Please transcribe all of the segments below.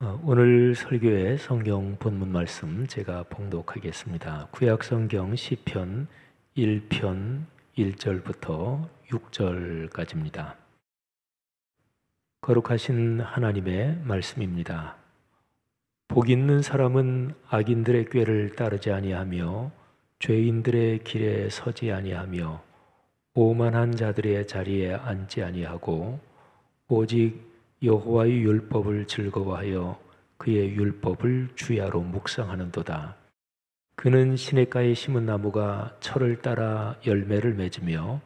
오늘 설교의 성경 본문 말씀 제가 봉독하겠습니다. 구약 성경 시편 1편 1절부터 6절까지입니다. 거룩하신 하나님의 말씀입니다. 복 있는 사람은 악인들의 꾀를 따르지 아니하며 죄인들의 길에 서지 아니하며 오만한 자들의 자리에 앉지 아니하고 오직 여호와의 율법을 즐거워하여 그의 율법을 주야로 묵상하는도다. 그는 시냇가에 심은 나무가 철을 따라 열매를 맺으며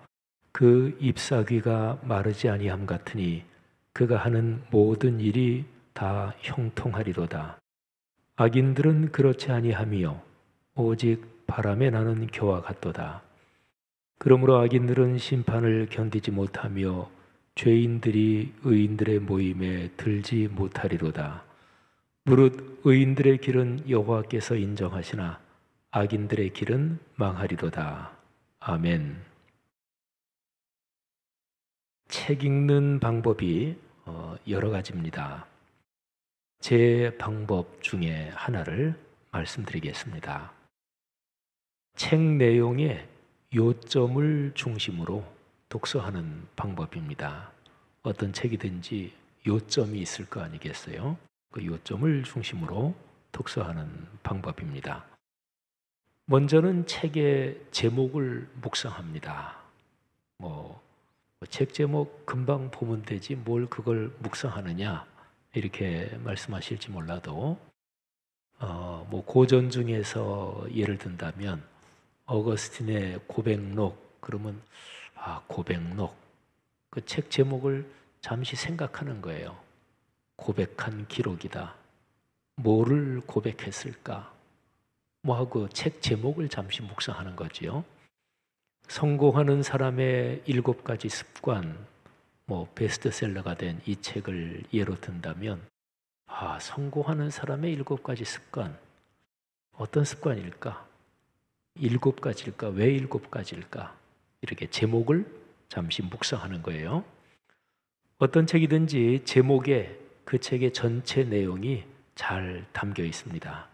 그 잎사귀가 마르지 아니함 같으니 그가 하는 모든 일이 다 형통하리로다. 악인들은 그렇지 아니하며 오직 바람에 나는 겨와 같도다. 그러므로 악인들은 심판을 견디지 못하며 죄인들이 의인들의 모임에 들지 못하리로다. 무릇 의인들의 길은 여호와께서 인정하시나 악인들의 길은 망하리로다. 아멘. 책 읽는 방법이 여러 가지입니다. 제 방법 중에 하나를 말씀드리겠습니다. 책 내용의 요점을 중심으로 독서하는 방법입니다. 어떤 책이든지 요점이 있을 거 아니겠어요? 그 요점을 중심으로 독서하는 방법입니다. 먼저는 책의 제목을 묵상합니다. 책 제목 금방 보면 되지 뭘 그걸 묵상하느냐 이렇게 말씀하실지 몰라도 고전 중에서 예를 든다면 어거스틴의 고백록 그러면 고백록 그 책 제목을 잠시 생각하는 거예요. 고백한 기록이다. 뭐를 고백했을까? 하고 책 제목을 잠시 묵상하는 거지요. 성공하는 사람의 7가지 습관, 베스트셀러가 된 이 책을 예로 든다면 성공하는 사람의 7가지 습관 어떤 습관일까? 7가지일까? 왜 7가지일까? 이렇게 제목을 잠시 묵상하는 거예요. 어떤 책이든지 제목에 그 책의 전체 내용이 잘 담겨 있습니다.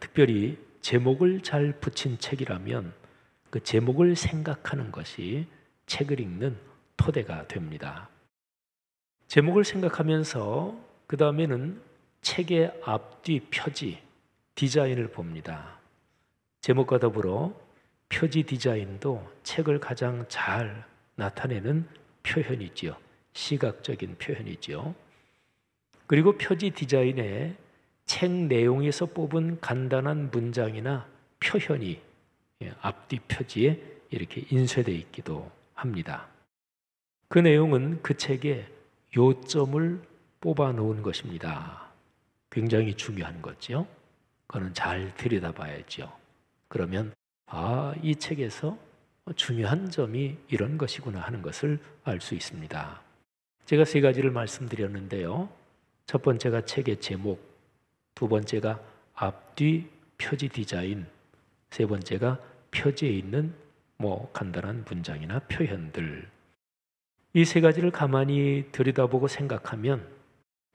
특별히 제목을 잘 붙인 책이라면 그 제목을 생각하는 것이 책을 읽는 토대가 됩니다. 제목을 생각하면서 그 다음에는 책의 앞뒤 표지, 디자인을 봅니다. 제목과 더불어 표지 디자인도 책을 가장 잘 나타내는 표현이지요. 시각적인 표현이지요. 그리고 표지 디자인에 책 내용에서 뽑은 간단한 문장이나 표현이 앞뒤 표지에 이렇게 인쇄되어 있기도 합니다. 그 내용은 그 책의 요점을 뽑아 놓은 것입니다. 굉장히 중요한 거죠. 그거는 잘 들여다봐야죠. 그러면 이 책에서 중요한 점이 이런 것이구나 하는 것을 알 수 있습니다. 제가 3가지를 말씀드렸는데요. 첫 번째가 책의 제목, 두 번째가 앞뒤 표지 디자인, 세 번째가 표지에 있는 간단한 문장이나 표현들. 이 3가지를 가만히 들여다보고 생각하면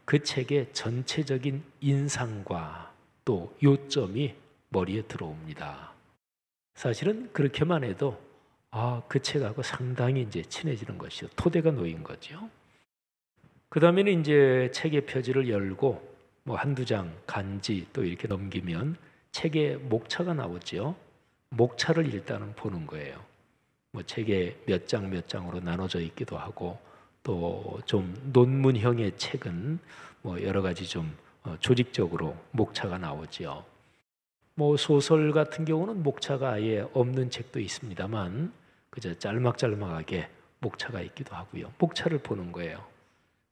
그 책의 전체적인 인상과 또 요점이 머리에 들어옵니다. 사실은 그렇게만 해도 그 책하고 상당히 이제 친해지는 것이요. 토대가 놓인 거죠. 그 다음에는 이제 책의 표지를 열고 한두 장 간지 또 이렇게 넘기면 책의 목차가 나오죠. 목차를 일단은 보는 거예요. 책에 몇 장 몇 장으로 나눠져 있기도 하고 또 좀 논문형의 책은 여러 가지 좀 조직적으로 목차가 나오죠. 소설 같은 경우는 목차가 아예 없는 책도 있습니다만 그저 짤막짤막하게 목차가 있기도 하고요. 목차를 보는 거예요.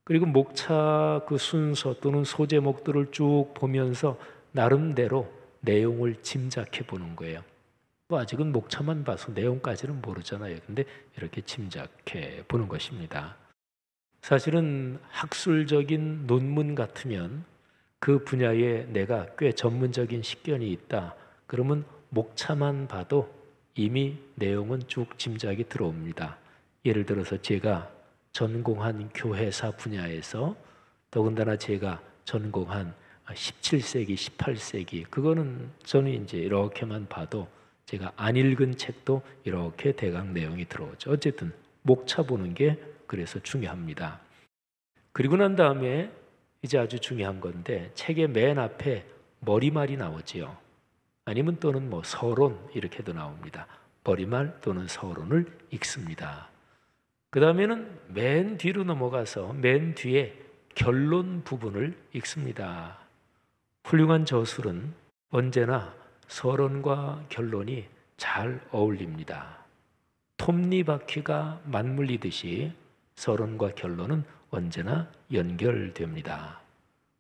그리고 목차 그 순서 또는 소제목들을 쭉 보면서 나름대로 내용을 짐작해 보는 거예요. 아직은 목차만 봐서 내용까지는 모르잖아요. 근데 이렇게 짐작해 보는 것입니다. 사실은 학술적인 논문 같으면 그 분야에 내가 꽤 전문적인 식견이 있다. 그러면 목차만 봐도 이미 내용은 쭉 짐작이 들어옵니다. 예를 들어서 제가 전공한 교회사 분야에서 더군다나 제가 전공 한 17세기, 18세기 그거는 저는 이제 이렇게만 봐도 제가 안 읽은 책도 이렇게 대강 내용이 들어오죠. 어쨌든 목차 보는 게 그래서 중요합니다. 그리고 난 다음에 이제 아주 중요한 건데 책의 맨 앞에 머리말이 나오지요. 아니면 또는 뭐 서론 이렇게도 나옵니다. 머리말 또는 서론을 읽습니다. 그 다음에는 맨 뒤로 넘어가서 맨 뒤에 결론 부분을 읽습니다. 훌륭한 저술은 언제나 서론과 결론이 잘 어울립니다. 톱니바퀴가 맞물리듯이 서론과 결론은 언제나 연결됩니다.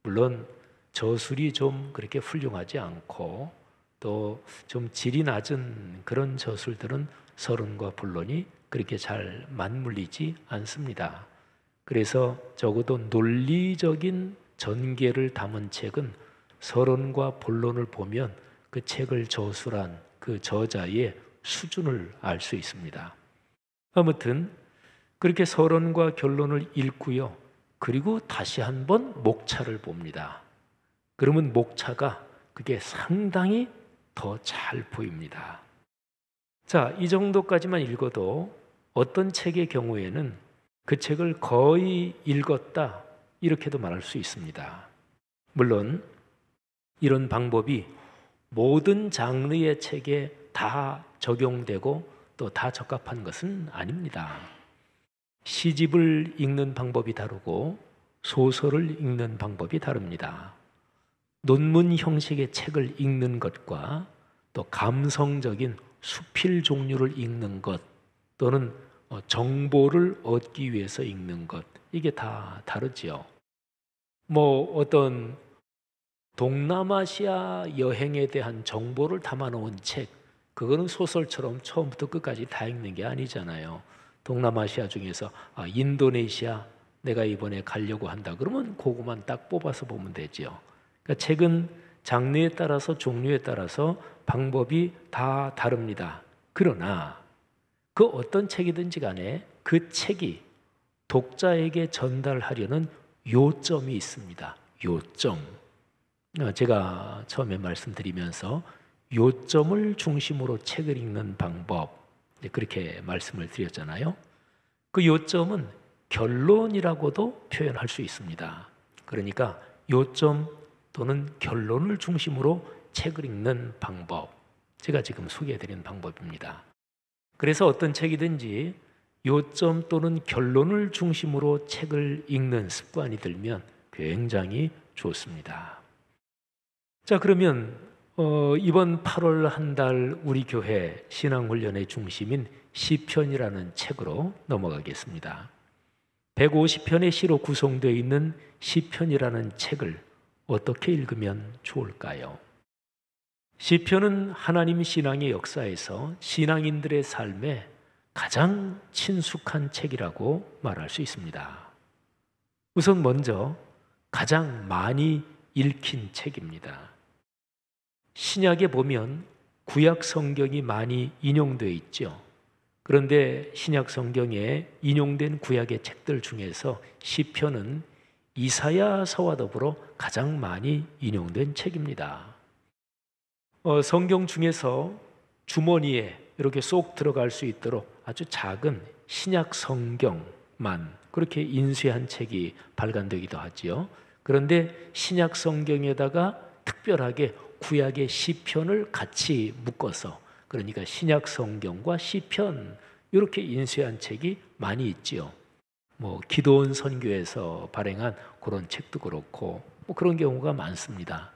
물론 저술이 좀 그렇게 훌륭하지 않고 또 좀 질이 낮은 그런 저술들은 서론과 본론이 그렇게 잘 맞물리지 않습니다. 그래서 적어도 논리적인 전개를 담은 책은 서론과 본론을 보면 그 책을 저술한 그 저자의 수준을 알 수 있습니다. 아무튼 그렇게 서론과 결론을 읽고요. 그리고 다시 한번 목차를 봅니다. 그러면 목차가 그게 상당히 더 잘 보입니다. 자, 이 정도까지만 읽어도 어떤 책의 경우에는 그 책을 거의 읽었다 이렇게도 말할 수 있습니다. 물론 이런 방법이 모든 장르의 책에 다 적용되고 또 다 적합한 것은 아닙니다. 시집을 읽는 방법이 다르고 소설을 읽는 방법이 다릅니다. 논문 형식의 책을 읽는 것과 또 감성적인 수필 종류를 읽는 것 또는 정보를 얻기 위해서 읽는 것 이게 다 다르지요. 뭐 어떤 동남아시아 여행에 대한 정보를 담아놓은 책 그거는 소설처럼 처음부터 끝까지 다 읽는 게 아니잖아요. 동남아시아 중에서 인도네시아 내가 이번에 가려고 한다 그러면 그거만 딱 뽑아서 보면 되지요. 그러니까 책은 장르에 따라서 종류에 따라서 방법이 다 다릅니다. 그러나 그 어떤 책이든지 간에 그 책이 독자에게 전달하려는 요점이 있습니다. 요점. 제가 처음에 말씀드리면서 요점을 중심으로 책을 읽는 방법 그렇게 말씀을 드렸잖아요. 그 요점은 결론이라고도 표현할 수 있습니다. 그러니까 요점 또는 결론을 중심으로 책을 읽는 방법 제가 지금 소개해드린 방법입니다. 그래서 어떤 책이든지 요점 또는 결론을 중심으로 책을 읽는 습관이 들면 굉장히 좋습니다. 자, 그러면 이번 8월 한 달 우리 교회 신앙훈련의 중심인 시편이라는 책으로 넘어가겠습니다. 150편의 시로 구성되어 있는 시편이라는 책을 어떻게 읽으면 좋을까요? 시편은 하나님 신앙의 역사에서 신앙인들의 삶에 가장 친숙한 책이라고 말할 수 있습니다. 우선 먼저 가장 많이 읽힌 책입니다. 신약에 보면 구약 성경이 많이 인용되어 있죠. 그런데 신약 성경에 인용된 구약의 책들 중에서 시편은 이사야서와 더불어 가장 많이 인용된 책입니다. 성경 중에서 주머니에 이렇게 쏙 들어갈 수 있도록 아주 작은 신약 성경만 그렇게 인쇄한 책이 발간되기도 하지요. 그런데 신약 성경에다가 특별하게 구약의 시편을 같이 묶어서 그러니까 신약 성경과 시편 이렇게 인쇄한 책이 많이 있지요. 뭐 기도원 선교에서 발행한 그런 책도 그렇고 뭐 그런 경우가 많습니다.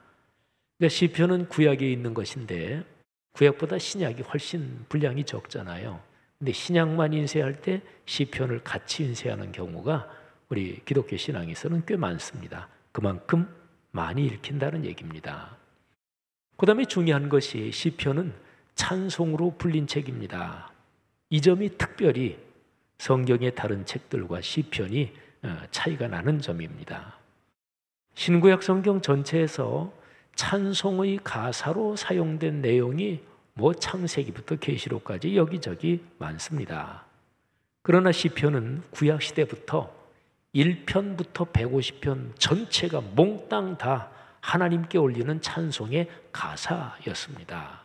그러니까 시편은 구약에 있는 것인데 구약보다 신약이 훨씬 분량이 적잖아요. 근데 신약만 인쇄할 때 시편을 같이 인쇄하는 경우가 우리 기독교 신앙에서는 꽤 많습니다. 그만큼 많이 읽힌다는 얘기입니다. 그 다음에 중요한 것이 시편은 찬송으로 불린 책입니다. 이 점이 특별히 성경의 다른 책들과 시편이 차이가 나는 점입니다. 신구약 성경 전체에서 찬송의 가사로 사용된 내용이 뭐 창세기부터 계시록까지 여기저기 많습니다. 그러나 시편은 구약 시대부터 1편부터 150편 전체가 몽땅 다 하나님께 올리는 찬송의 가사였습니다.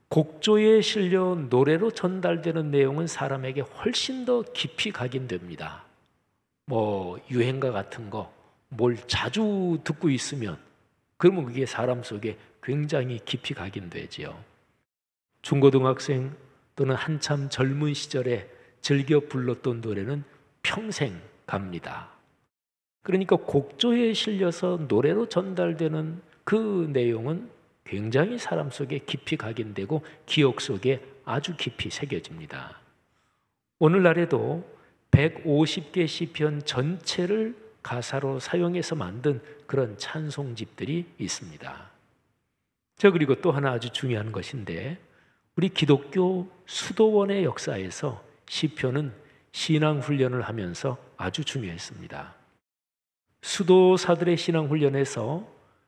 곡조에 실려 노래로 전달되는 내용은 사람에게 훨씬 더 깊이 각인됩니다. 유행가 같은 거, 뭘 자주 듣고 있으면 그러면 그게 사람 속에 굉장히 깊이 각인되지요. 중고등학생 또는 한참 젊은 시절에 즐겨 불렀던 노래는 평생 갑니다. 그러니까 곡조에 실려서 노래로 전달되는 그 내용은 굉장히 사람 속에 깊이 각인되고 기억 속에 아주 깊이 새겨집니다. 오늘날에도 150개 시편 전체를 가사로 사용해서 만든 그런 찬송집들이 있습니다. 그리고 또 하나 아주 중요한 것인데, 우리 기독교 수도원의 역사에서 시편은 신앙훈련을 하면서 아주 중요했습니다. 수도사들의 신앙훈련에서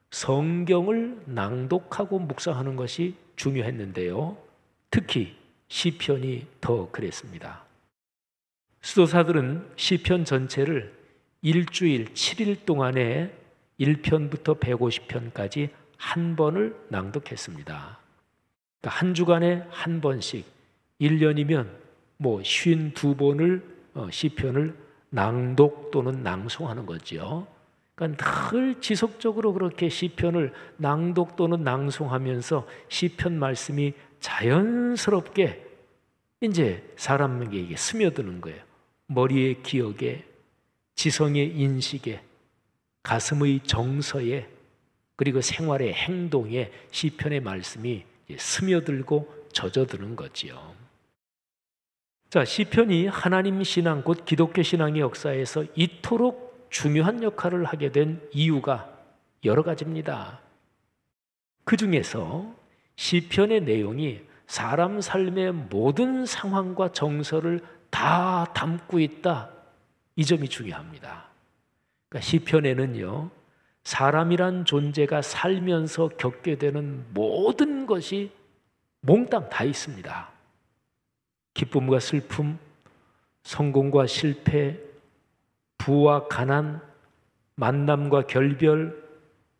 성경을 낭독하고 묵상하는 것이 중요했는데요, 특히 시편이 더 그랬습니다. 수도사들은 시편 전체를 일주일 7일 동안에 1편부터 150편까지 한 번을 낭독했습니다. 그러니까 한 주간에 한 번씩, 1년이면 52번을 시편을 낭독 또는 낭송하는 거죠. 그러니까 늘 지속적으로 그렇게 시편을 낭독 또는 낭송하면서 시편 말씀이 자연스럽게 이제 사람에게 스며드는 거예요. 머리의 기억에, 지성의 인식에, 가슴의 정서에, 그리고 생활의 행동에 시편의 말씀이 스며들고 젖어드는 거지요. 시편이 하나님 신앙, 곧 기독교 신앙의 역사에서 이토록 중요한 역할을 하게 된 이유가 여러 가지입니다. 그 중에서 시편의 내용이 사람 삶의 모든 상황과 정서를 다 담고 있다, 이 점이 중요합니다. 그러니까 시편에는요, 사람이란 존재가 살면서 겪게 되는 모든 것이 몽땅 다 있습니다. 기쁨과 슬픔, 성공과 실패, 부와 가난, 만남과 결별,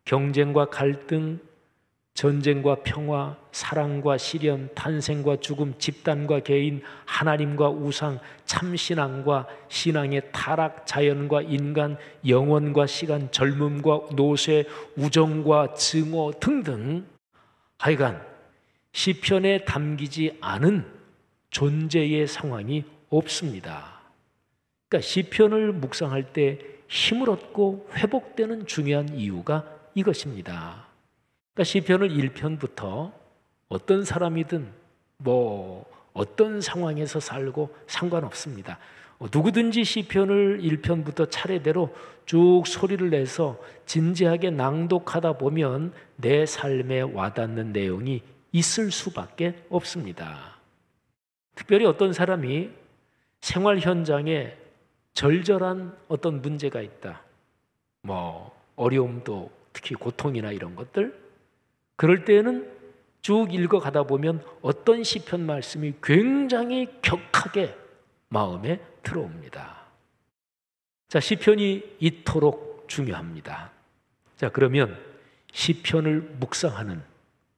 경쟁과 갈등, 전쟁과 평화, 사랑과 시련, 탄생과 죽음, 집단과 개인, 하나님과 우상, 참신앙과 신앙의 타락, 자연과 인간, 영원과 시간, 젊음과 노쇠, 우정과 증오 등등, 하여간 시편에 담기지 않은 존재의 상황이 없습니다. 그러니까 시편을 묵상할 때 힘을 얻고 회복되는 중요한 이유가 이것입니다. 그러니까 시편을 1편부터 어떤 사람이든 어떤 상황에서 살고 상관없습니다. 누구든지 시편을 1편부터 차례대로 쭉 소리를 내서 진지하게 낭독하다 보면 내 삶에 와닿는 내용이 있을 수밖에 없습니다. 특별히 어떤 사람이 생활 현장에 절절한 어떤 문제가 있다, 어려움도, 특히 고통이나 이런 것들, 그럴 때는 쭉 읽어가다 보면 어떤 시편 말씀이 굉장히 격하게 마음에 들어옵니다. 시편이 이토록 중요합니다. 그러면 시편을 묵상하는,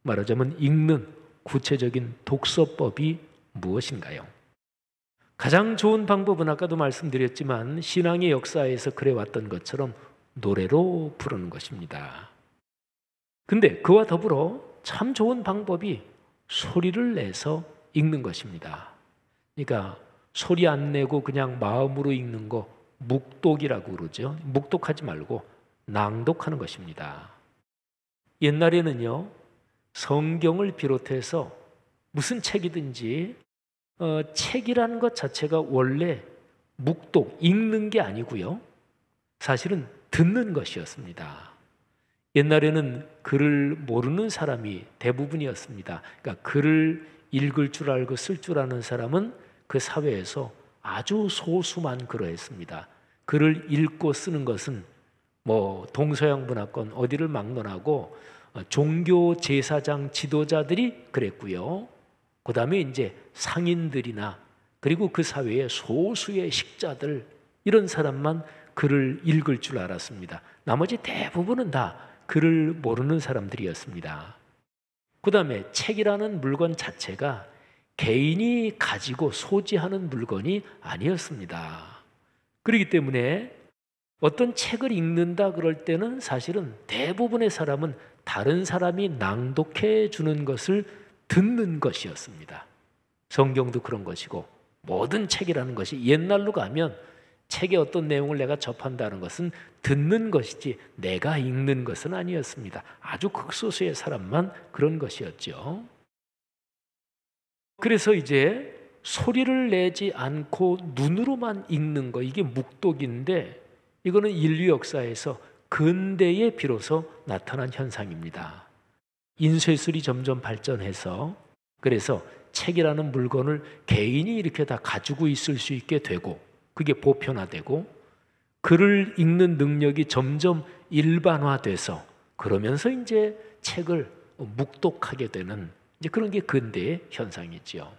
말하자면 읽는 구체적인 독서법이 무엇인가요? 가장 좋은 방법은 아까도 말씀드렸지만 신앙의 역사에서 그래왔던 것처럼 노래로 부르는 것입니다. 근데 그와 더불어 참 좋은 방법이 소리를 내서 읽는 것입니다. 그러니까 소리 안 내고 그냥 마음으로 읽는 거 묵독이라고 그러죠. 묵독하지 말고 낭독하는 것입니다. 옛날에는요, 성경을 비롯해서 무슨 책이든지 책이라는 것 자체가 원래 묵독, 읽는 게 아니고요, 사실은 듣는 것이었습니다. 옛날에는 글을 모르는 사람이 대부분이었습니다. 그러니까 글을 읽을 줄 알고 쓸 줄 아는 사람은 그 사회에서 아주 소수만 그러했습니다. 글을 읽고 쓰는 것은 동서양 문화권 어디를 막론하고 종교 제사장 지도자들이 그랬고요. 그다음에 이제 상인들이나 그리고 그 사회의 소수의 식자들, 이런 사람만 글을 읽을 줄 알았습니다. 나머지 대부분은 다 글을 모르는 사람들이었습니다. 그 다음에 책이라는 물건 자체가 개인이 가지고 소지하는 물건이 아니었습니다. 그렇기 때문에 어떤 책을 읽는다 그럴 때는 사실은 대부분의 사람은 다른 사람이 낭독해 주는 것을 듣는 것이었습니다. 성경도 그런 것이고 모든 책이라는 것이 옛날로 가면 책의 어떤 내용을 내가 접한다는 것은 듣는 것이지 내가 읽는 것은 아니었습니다. 아주 극소수의 사람만 그런 것이었죠. 그래서 이제 소리를 내지 않고 눈으로만 읽는 거, 이게 묵독인데 이거는 인류 역사에서 근대에 비로소 나타난 현상입니다. 인쇄술이 점점 발전해서 그래서 책이라는 물건을 개인이 이렇게 다 가지고 있을 수 있게 되고 그게 보편화되고 글을 읽는 능력이 점점 일반화돼서 그러면서 이제 책을 묵독하게 되는 이제 그런 게 근대의 현상이지요.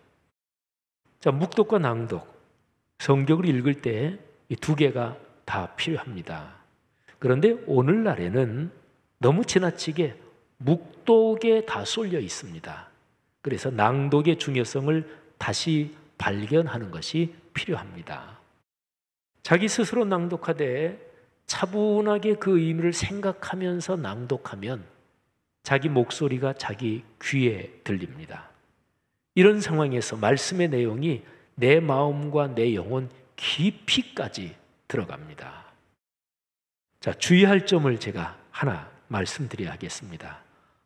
자, 묵독과 낭독, 성경을 읽을 때 이 두 개가 다 필요합니다. 그런데 오늘날에는 너무 지나치게 묵독에 다 쏠려 있습니다. 그래서 낭독의 중요성을 다시 발견하는 것이 필요합니다. 자기 스스로 낭독하되 차분하게 그 의미를 생각하면서 낭독하면 자기 목소리가 자기 귀에 들립니다. 이런 상황에서 말씀의 내용이 내 마음과 내 영혼 깊이까지 들어갑니다. 자, 주의할 점을 제가 하나 말씀드려야 하겠습니다.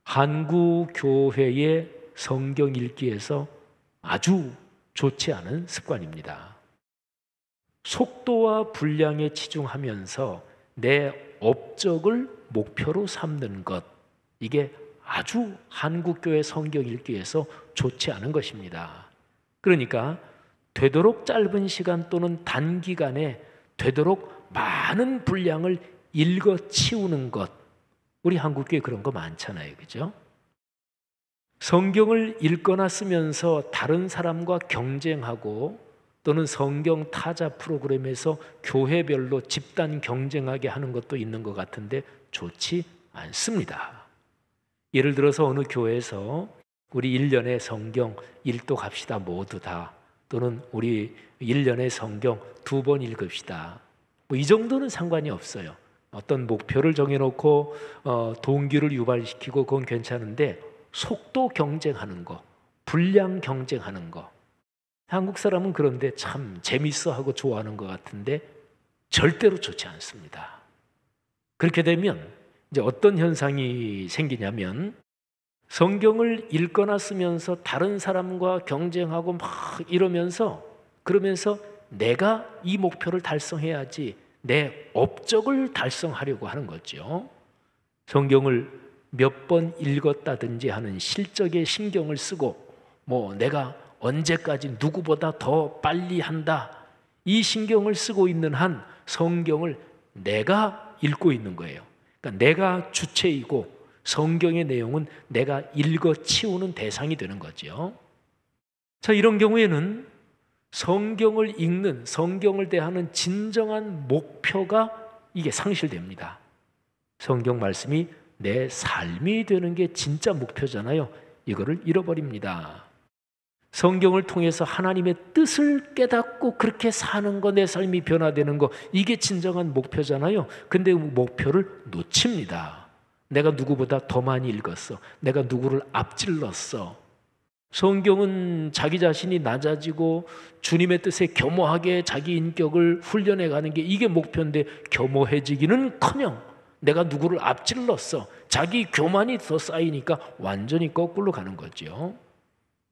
한국 교회의 성경 읽기에서 아주 좋지 않은 습관입니다. 속도와 분량에 치중하면서 내 업적을 목표로 삼는 것, 이게 아주 한국교회 성경 읽기에서 좋지 않은 것입니다. 그러니까 되도록 짧은 시간 또는 단기간에 되도록 많은 분량을 읽어 치우는 것, 우리 한국교회 그런 거 많잖아요, 그죠? 성경을 읽거나 쓰면서 다른 사람과 경쟁하고 또는 성경 타자 프로그램에서 교회별로 집단 경쟁하게 하는 것도 있는 것 같은데 좋지 않습니다. 예를 들어서 어느 교회에서 우리 1년에 성경 읽독합시다 모두 다, 또는 우리 1년에 성경 2번 읽읍시다, 뭐 이 정도는 상관이 없어요. 어떤 목표를 정해놓고 동기를 유발시키고 그건 괜찮은데 속도 경쟁하는 거, 분량 경쟁하는 거, 한국 사람은 그런데 참 재밌어하고 좋아하는 것 같은데 절대로 좋지 않습니다. 그렇게 되면 이제 어떤 현상이 생기냐면 성경을 읽거나 쓰면서 다른 사람과 경쟁하고 막 이러면서 그러면서 내가 이 목표를 달성해야지 내 업적을 달성하려고 하는 거죠. 성경을 몇 번 읽었다든지 하는 실적에 신경을 쓰고 뭐 내가 언제까지 누구보다 더 빨리 한다, 이 신경을 쓰고 있는 한 성경을 내가 읽고 있는 거예요. 그러니까 내가 주체이고 성경의 내용은 내가 읽어 치우는 대상이 되는 거죠. 자, 이런 경우에는 성경을 읽는, 성경을 대하는 진정한 목표가 이게 상실됩니다. 성경 말씀이 내 삶이 되는 게 진짜 목표잖아요. 이거를 잃어버립니다. 성경을 통해서 하나님의 뜻을 깨닫고 그렇게 사는 거, 내 삶이 변화되는 거, 이게 진정한 목표잖아요. 근데 목표를 놓칩니다. 내가 누구보다 더 많이 읽었어, 내가 누구를 앞질렀어. 성경은 자기 자신이 낮아지고 주님의 뜻에 겸허하게 자기 인격을 훈련해 가는 게 이게 목표인데 겸허해지기는커녕 내가 누구를 앞질렀어, 자기 교만이 더 쌓이니까 완전히 거꾸로 가는 거죠.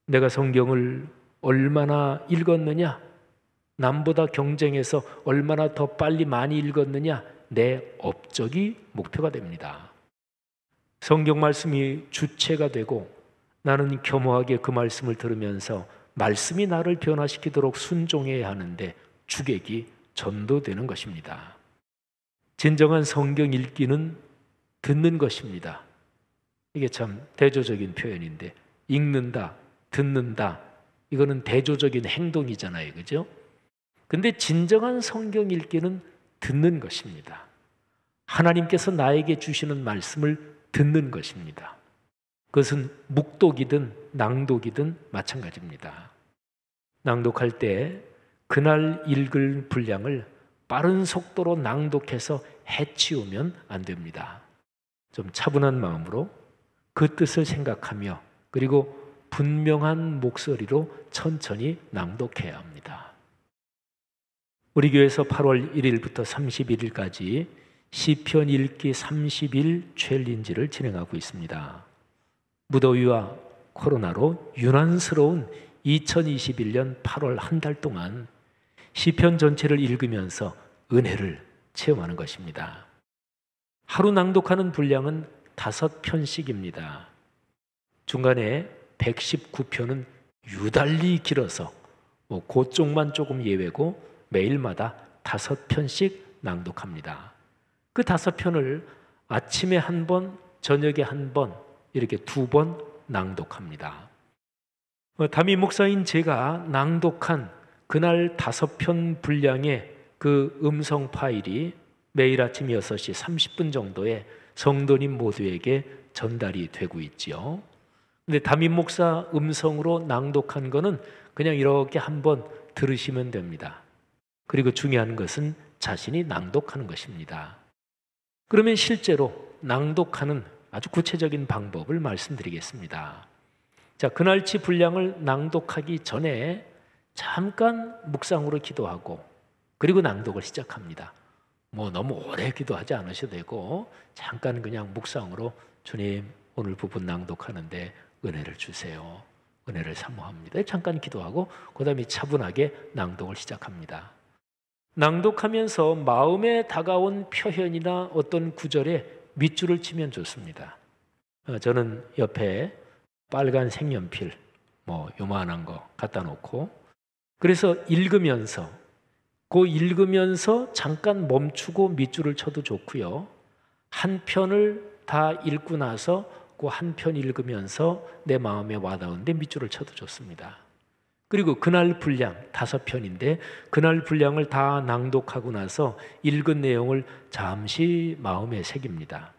내가 성경을 얼마나 읽었느냐, 남보다 경쟁해서 얼마나 더 빨리 많이 읽었느냐, 내 업적이 목표가 됩니다. 성경 말씀이 주체가 되고 나는 겸허하게 그 말씀을 들으면서 말씀이 나를 변화시키도록 순종해야 하는데 주객이 전도되는 것입니다. 진정한 성경 읽기는 듣는 것입니다. 이게 참 대조적인 표현인데, 읽는다, 듣는다, 이거는 대조적인 행동이잖아요, 그죠? 근데 진정한 성경 읽기는 듣는 것입니다. 하나님께서 나에게 주시는 말씀을 듣는 것입니다. 그것은 묵독이든 낭독이든 마찬가지입니다. 낭독할 때 그날 읽을 분량을 빠른 속도로 낭독해서 해치우면 안 됩니다. 좀 차분한 마음으로 그 뜻을 생각하며 그리고 분명한 목소리로 천천히 낭독해야 합니다. 우리 교회에서 8월 1일부터 31일까지 시편 읽기 30일 챌린지를 진행하고 있습니다. 무더위와 코로나로 유난스러운 2021년 8월 한 달 동안 시편 전체를 읽으면서 은혜를 체험하는 것입니다. 하루 낭독하는 분량은 5편씩입니다. 중간에 119편은 유달리 길어서 그쪽만 조금 예외고 매일마다 5편씩 낭독합니다. 그 5편을 아침에 한 번, 저녁에 한 번, 이렇게 2번 낭독합니다. 담임 목사인 제가 낭독한 그날 5편 분량의 그 음성 파일이 매일 아침 6시 30분 정도에 성도님 모두에게 전달이 되고 있지요. 근데 담임 목사 음성으로 낭독한 거는 그냥 이렇게 한번 들으시면 됩니다. 그리고 중요한 것은 자신이 낭독하는 것입니다. 그러면 실제로 낭독하는 아주 구체적인 방법을 말씀드리겠습니다. 자, 그날치 분량을 낭독하기 전에 잠깐 묵상으로 기도하고 그리고 낭독을 시작합니다. 너무 오래 기도하지 않으셔도 되고 잠깐 그냥 묵상으로 주님 오늘 부분 낭독하는데 은혜를 주세요. 은혜를 사모합니다. 잠깐 기도하고 그 다음에 차분하게 낭독을 시작합니다. 낭독하면서 마음에 다가온 표현이나 어떤 구절에 밑줄을 치면 좋습니다. 저는 옆에 빨간 색연필 요만한 거 갖다 놓고 그래서 읽으면서 잠깐 멈추고 밑줄을 쳐도 좋고요. 한 편을 다 읽고 나서 그 한 편 읽으면서 내 마음에 와닿은데 밑줄을 쳐도 좋습니다. 그리고 그날 분량 5편인데 그날 분량을 다 낭독하고 나서 읽은 내용을 잠시 마음에 새깁니다.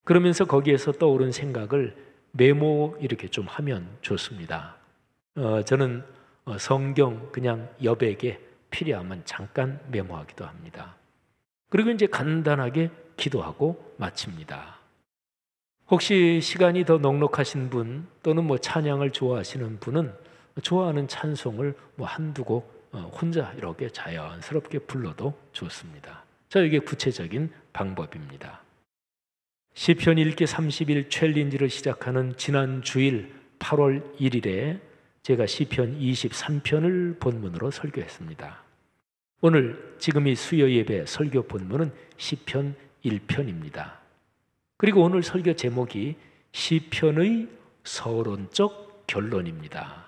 그러면서 거기에서 떠오른 생각을 메모 이렇게 좀 하면 좋습니다. 저는 성경 그냥 여백에 필요하면 잠깐 메모하기도 합니다. 그리고 이제 간단하게 기도하고 마칩니다. 혹시 시간이 더 넉넉하신 분 또는 찬양을 좋아하시는 분은 좋아하는 찬송을 한두 곡 혼자 이렇게 자연스럽게 불러도 좋습니다. 자, 이게 구체적인 방법입니다. 시편 읽기 30일 챌린지를 시작하는 지난 주일 8월 1일에 제가 시편 23편을 본문으로 설교했습니다. 오늘 지금 이 수요 예배 설교 본문은 시편 1편입니다. 그리고 오늘 설교 제목이 시편의 서론적 결론입니다.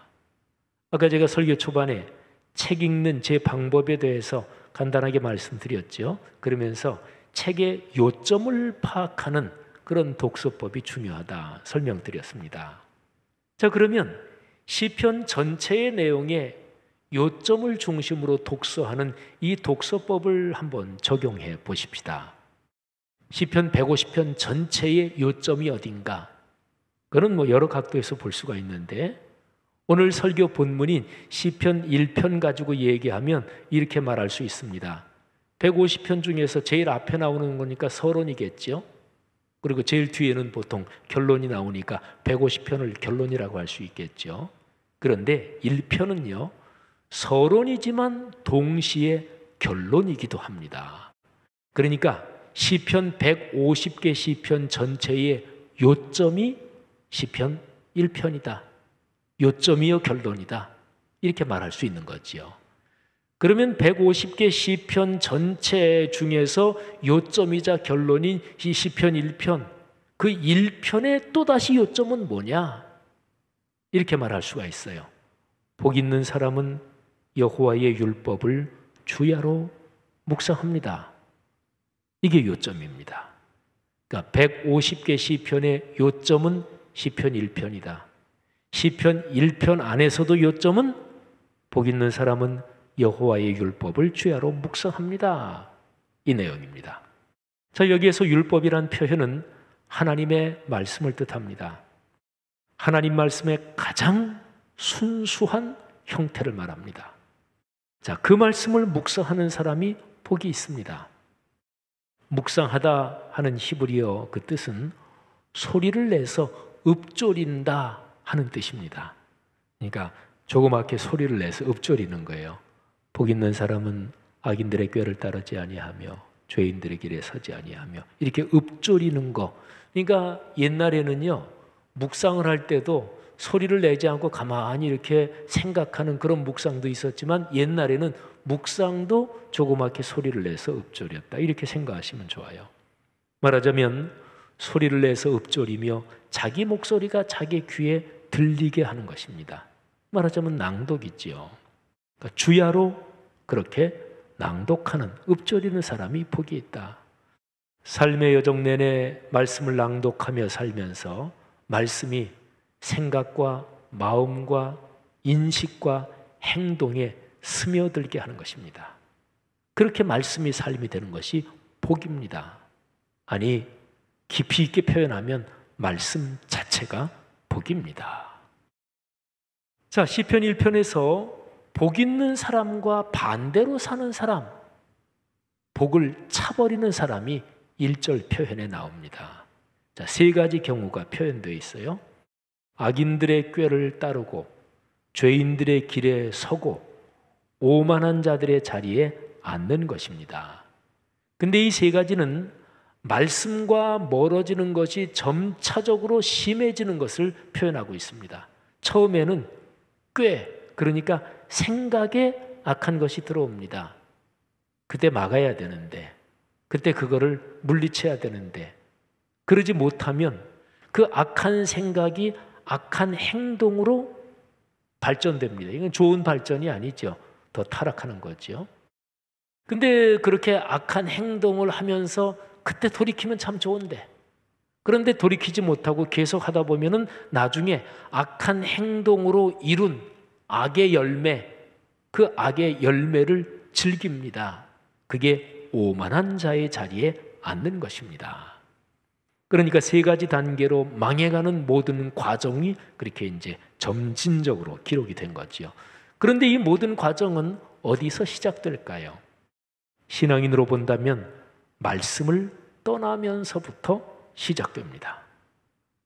아까 제가 설교 초반에 책 읽는 제 방법에 대해서 간단하게 말씀드렸죠. 그러면서 책의 요점을 파악하는 그런 독서법이 중요하다 설명드렸습니다. 자, 그러면 시편 전체의 내용에 요점을 중심으로 독서하는 이 독서법을 한번 적용해 보십시다. 시편 150편 전체의 요점이 어딘가? 그건 여러 각도에서 볼 수가 있는데 오늘 설교 본문인 시편 1편 가지고 얘기하면 이렇게 말할 수 있습니다. 150편 중에서 제일 앞에 나오는 거니까 서론이겠죠. 그리고 제일 뒤에는 보통 결론이 나오니까 150편을 결론이라고 할 수 있겠죠. 그런데 1편은요, 서론이지만 동시에 결론이기도 합니다. 그러니까 시편 150개 시편 전체의 요점이 시편 1편이다. 요점이요 결론이다. 이렇게 말할 수 있는 거지요. 그러면 150개 시편 전체 중에서 요점이자 결론인 이 시편 1편, 그 1편의 또다시 요점은 뭐냐? 이렇게 말할 수가 있어요. 복 있는 사람은 여호와의 율법을 주야로 묵상합니다. 이게 요점입니다. 그러니까 150개 시편의 요점은 시편 1편이다. 시편 1편 안에서도 요점은 복 있는 사람은 여호와의 율법을 주야로 묵상합니다. 이 내용입니다. 자, 여기에서 율법이란 표현은 하나님의 말씀을 뜻합니다. 하나님 말씀의 가장 순수한 형태를 말합니다. 자, 그 말씀을 묵상하는 사람이 복이 있습니다. 묵상하다 하는 히브리어 그 뜻은 소리를 내서 읊조린다 하는 뜻입니다. 그러니까 조그맣게 소리를 내서 읊조리는 거예요. 복 있는 사람은 악인들의 꾀를 따르지 아니하며 죄인들의 길에 서지 아니하며, 이렇게 읊조리는 거. 그러니까 옛날에는요, 묵상을 할 때도 소리를 내지 않고 가만히 이렇게 생각하는 그런 묵상도 있었지만, 옛날에는 묵상도 조그맣게 소리를 내서 읊조렸다, 이렇게 생각하시면 좋아요. 말하자면 소리를 내서 읊조리며 자기 목소리가 자기 귀에 들리게 하는 것입니다. 말하자면 낭독이지요. 그러니까 주야로 그렇게 낭독하는, 읊조리는 사람이 복이 있다. 삶의 여정 내내 말씀을 낭독하며 살면서 말씀이 생각과 마음과 인식과 행동에 스며들게 하는 것입니다. 그렇게 말씀이 삶이 되는 것이 복입니다. 아니, 깊이 있게 표현하면 말씀 자체가 복입니다. 자, 시편 1편에서 복 있는 사람과 반대로 사는 사람, 복을 차버리는 사람이 1절 표현에 나옵니다. 자, 세 가지 경우가 표현되어 있어요. 악인들의 꾀를 따르고 죄인들의 길에 서고 오만한 자들의 자리에 앉는 것입니다. 근데 이 세 가지는 말씀과 멀어지는 것이 점차적으로 심해지는 것을 표현하고 있습니다. 처음에는 꾀, 그러니까 생각에 악한 것이 들어옵니다. 그때 막아야 되는데, 그때 그거를 물리쳐야 되는데, 그러지 못하면 그 악한 생각이 악한 행동으로 발전됩니다. 이건 좋은 발전이 아니죠. 더 타락하는 거죠. 근데 그렇게 악한 행동을 하면서 그때 돌이키면 참 좋은데, 그런데 돌이키지 못하고 계속 하다 보면은 나중에 악한 행동으로 이룬 악의 열매, 그 악의 열매를 즐깁니다. 그게 오만한 자의 자리에 앉는 것입니다. 그러니까 세 가지 단계로 망해가는 모든 과정이 그렇게 이제 점진적으로 기록이 된 거지요. 그런데 이 모든 과정은 어디서 시작될까요? 신앙인으로 본다면 말씀을 떠나면서부터 시작됩니다.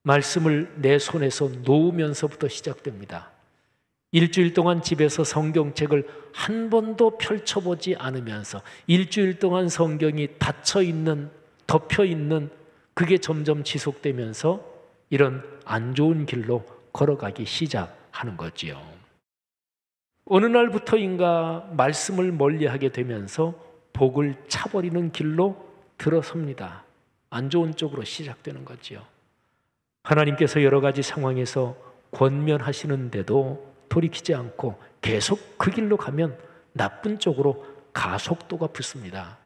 말씀을 내 손에서 놓으면서부터 시작됩니다. 일주일 동안 집에서 성경책을 한 번도 펼쳐보지 않으면서 일주일 동안 성경이 닫혀있는, 덮여있는, 그게 점점 지속되면서 이런 안 좋은 길로 걸어가기 시작하는 거지요. 어느 날부터인가 말씀을 멀리하게 되면서 복을 차버리는 길로 들어섭니다. 안 좋은 쪽으로 시작되는 거지요. 하나님께서 여러 가지 상황에서 권면하시는데도 돌이키지 않고 계속 그 길로 가면 나쁜 쪽으로 가속도가 붙습니다.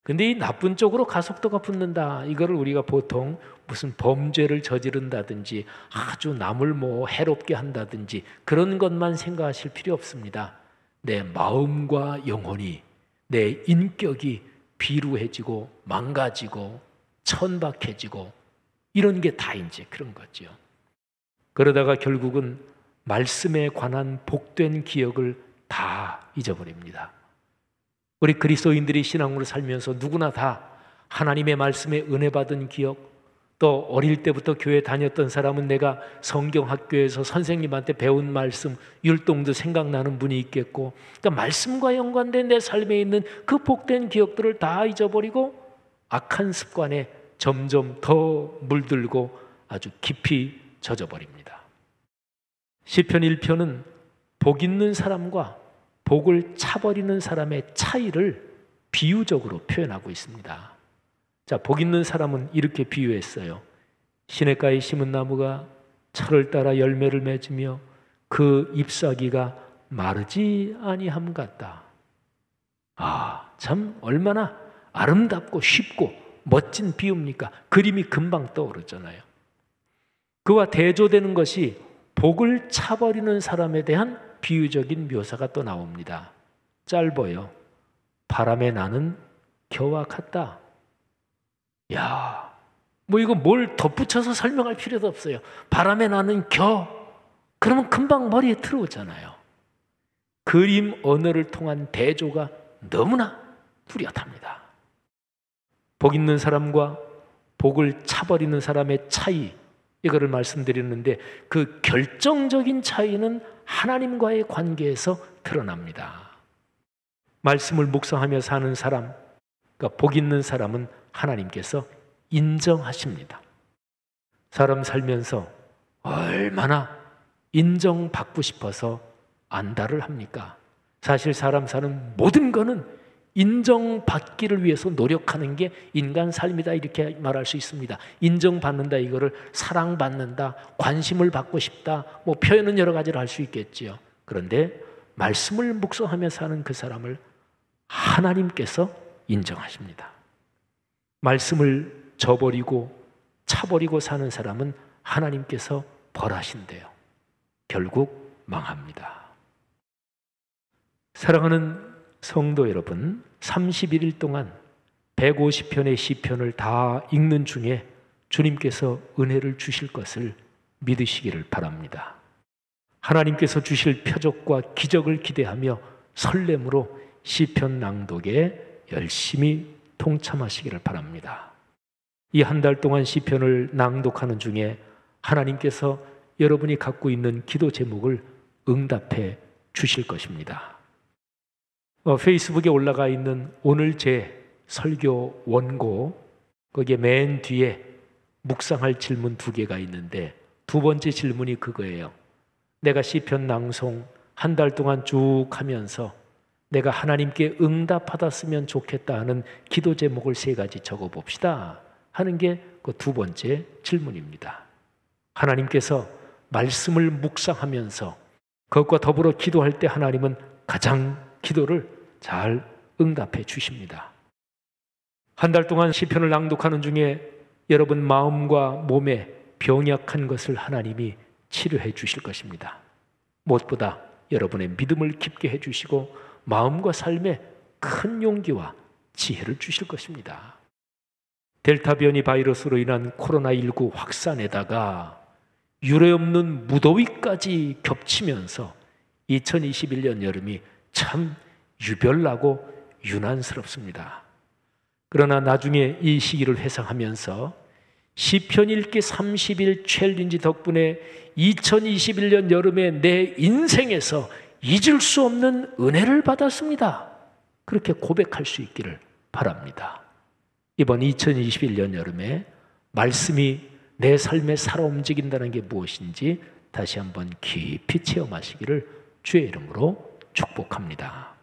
근데 이 나쁜 쪽으로 가속도가 붙는다, 이거를 우리가 보통 무슨 범죄를 저지른다든지 아주 남을 해롭게 한다든지 그런 것만 생각하실 필요 없습니다. 내 마음과 영혼이, 내 인격이 비루해지고 망가지고 천박해지고 이런 게 다 이제 그런 거죠. 그러다가 결국은 말씀에 관한 복된 기억을 다 잊어버립니다. 우리 그리스도인들이 신앙으로 살면서 누구나 다 하나님의 말씀에 은혜 받은 기억, 또 어릴 때부터 교회 다녔던 사람은 내가 성경학교에서 선생님한테 배운 말씀, 율동도 생각나는 분이 있겠고, 그러니까 말씀과 연관된 내 삶에 있는 그 복된 기억들을 다 잊어버리고 악한 습관에 점점 더 물들고 아주 깊이 젖어버립니다. 시편 1편은 복 있는 사람과 복을 차버리는 사람의 차이를 비유적으로 표현하고 있습니다. 자, 복 있는 사람은 이렇게 비유했어요. 시냇가에 심은 나무가 철을 따라 열매를 맺으며 그 잎사귀가 마르지 아니함 같다. 아, 참 얼마나 아름답고 쉽고 멋진 비유입니까? 그림이 금방 떠오르잖아요. 그와 대조되는 것이 복을 차버리는 사람에 대한 비유적인 묘사가 또 나옵니다. 짧아요. 바람에 나는 겨와 같다. 야, 뭐 이거 뭘 덧붙여서 설명할 필요도 없어요. 바람에 나는 겨. 그러면 금방 머리에 들어오잖아요. 그림 언어를 통한 대조가 너무나 뚜렷합니다. 복 있는 사람과 복을 차버리는 사람의 차이, 이거를 말씀드렸는데 그 결정적인 차이는 하나님과의 관계에서 드러납니다. 말씀을 묵상하며 사는 사람, 그러니까 복 있는 사람은 하나님께서 인정하십니다. 사람 살면서 얼마나 인정받고 싶어서 안달을 합니까? 사실 사람 사는 모든 거는 인정받기를 위해서 노력하는 게 인간 삶이다, 이렇게 말할 수 있습니다. 인정받는다, 이거를 사랑받는다, 관심을 받고 싶다, 뭐 표현은 여러 가지로 할 수 있겠지요. 그런데 말씀을 묵상하며 사는 그 사람을 하나님께서 인정하십니다. 말씀을 저버리고 차버리고 사는 사람은 하나님께서 벌하신대요. 결국 망합니다. 사랑하는 성도 여러분, 31일 동안 150편의 시편을 다 읽는 중에 주님께서 은혜를 주실 것을 믿으시기를 바랍니다. 하나님께서 주실 표적과 기적을 기대하며 설렘으로 시편 낭독에 열심히 동참하시기를 바랍니다. 이 한 달 동안 시편을 낭독하는 중에 하나님께서 여러분이 갖고 있는 기도 제목을 응답해 주실 것입니다. 페이스북에 올라가 있는 오늘 제 설교 원고, 거기에 맨 뒤에 묵상할 질문 2개가 있는데 두 번째 질문이 그거예요. 내가 시편 낭송 한 달 동안 쭉 하면서 내가 하나님께 응답받았으면 좋겠다 하는 기도 제목을 3가지 적어봅시다 하는 게 그 두 번째 질문입니다. 하나님께서 말씀을 묵상하면서 그것과 더불어 기도할 때 하나님은 가장 기도를 잘 응답해 주십니다. 한 달 동안 시편을 낭독하는 중에 여러분 마음과 몸에 병약한 것을 하나님이 치료해 주실 것입니다. 무엇보다 여러분의 믿음을 깊게 해주시고 마음과 삶에 큰 용기와 지혜를 주실 것입니다. 델타 변이 바이러스로 인한 코로나19 확산에다가 유례없는 무더위까지 겹치면서 2021년 여름이 참 유별나고 유난스럽습니다. 그러나 나중에 이 시기를 회상하면서 시편 읽기 30일 챌린지 덕분에 2021년 여름에 내 인생에서 잊을 수 없는 은혜를 받았습니다. 그렇게 고백할 수 있기를 바랍니다. 이번 2021년 여름에 말씀이 내 삶에 살아 움직인다는 게 무엇인지 다시 한번 깊이 체험하시기를 주의 이름으로 축복합니다.